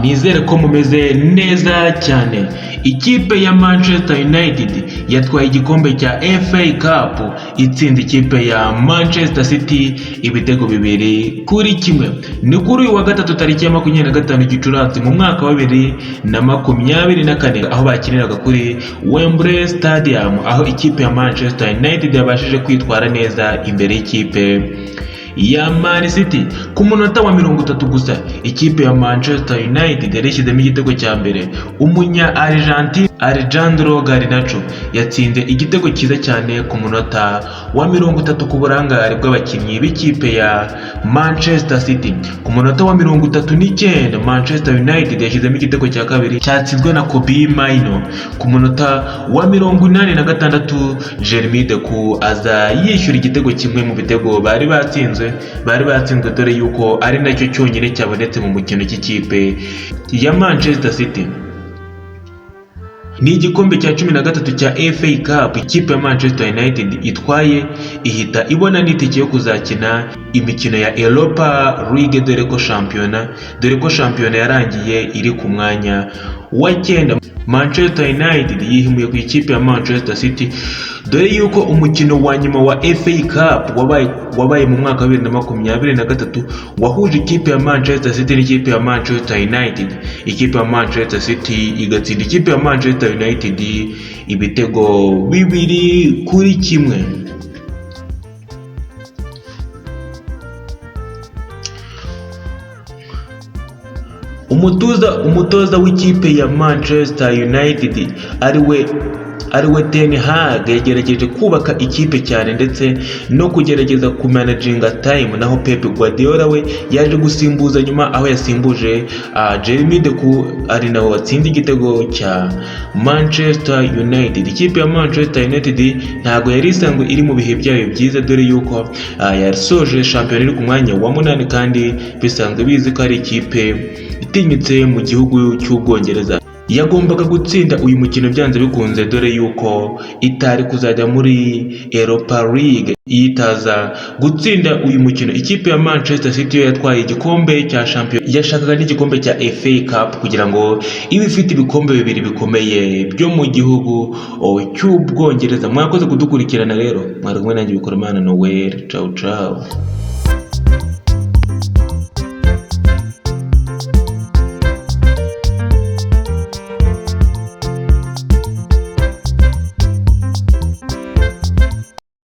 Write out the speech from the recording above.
Nizere ko mumeze neza cyane. Ikipe ya Manchester United yatwaye igikombe cya FA Cup itsinda ikipe ya Manchester City ibitego 2-1. Ni kuri uyu wa gatatu tariki ya 25 Gicurasi mu mwaka wa 2024 aho bakiniraga kuri Wembley Stadium, aho ikipe ya Manchester United yabashije kwitwara neza imbere y'ikipe ya Man City. Ku munota wa 30 gusa ikipe ya Manchester United yarishyizemo igitego cya mbere. Umunya Argentine Alejandro Garnacho yatsinze igitego cyiza cyane ku munota wa 30 ku burangare bw'abakinnyi b'ikipe ya Manchester City. Ku munota wa 39 Manchester United yashyizemo igitego cya kabiri cyatsinzwe na Kobbie Mainoo. Ku munota wa 86 Jeremy Deco aza yishyura igitego kimwe mu bitego bari batsinzwe dore yuko ari nacyo cyonyine cyabonetse mu mukino cy'ikipe ya Manchester City. Ni igikombe cya 13 cya FA Cup ikipe ya Manchester United itwaye, ihita ibona n'itike yo kuzakina imikino ya Europa League dore ko shampiyona yarangiye iri ku mwanya wa 9. Manchester United yihimuye ku ikipe ya Manchester City dore yuko umukino wa nyuma wa FA Cup wabaye mu mwaka wa 2023 wahuje ikipe ya Manchester City n'ikipe ya Manchester United. Ikipe ya Manchester City igatsinda ikipe ya Manchester United ibitego 2-1. Umutoza w'ikipe ya Manchester United ariwe Ten Hag yagerageje kubaka ikipe cyane ndetse no kugerageza kumanaginga time, naho Pep Guardiola we yaje gusimbuza nyuma, aho yasimbuje Jeremy Deco ari nawe watsinze igitego cya Manchester United. Ikipe ya Manchester United ntago yari isanzwe iri mu bihe byayo byiza dore yuko yasoje shampiyona iri ku mwanya wa 8 kandi bisanzwe bizi ko ari ikipe itinyitse mu gihugu cy'Ubwongereza. Yagombaga gutsinda uyu mukino byanze bikunze dore yuko itari kuzajya muri Europa League. Itaza gutsinda uyu mukino, ikipe ya Manchester City yo yatwaye igikombe cya shampiyona, yashakaga n'igikombe cya FA Cup kugira ngo ibe ifite ibikombe 2 bikomeye byo mu gihugu cy'Ubwongereza. Mwakoze kudukurikirana rero, mwari kumwe nanjye Bikorimana Noel. Ciao ciao.